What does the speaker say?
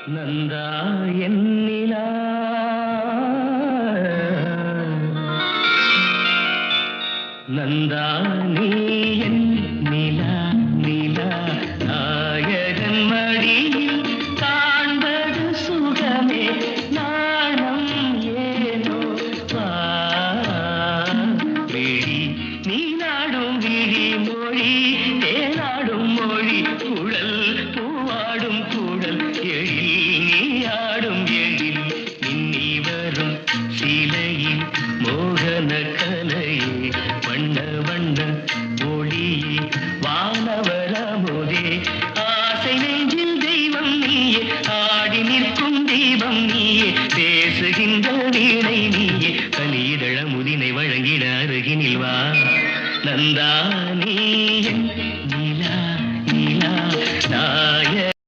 நந்தா என்னிலா நந்தா நீ என் நிலா நிலா நாயகன் மடியில் காண்பது சுகமே நாணம் ஏனோ வா விழி நீ நாடும் விழி மொழி தேனாடும் மொழி குழல் பூவாடும் குழல் எழில் நீ ஆடும் எழில் இன்னி வரும் சிலையில் மோகன கலையே வண்ண வண்ண ஒளியே வானவரமுதே ஆசை நெஞ்சில் தெய்வம் நீயே ஆடி நிற்கும் தீபம் நீயே பேசுகின்ற வீணை நீயே கனிதழ முதினை வழங்கிட அருகினில் வா நந்தா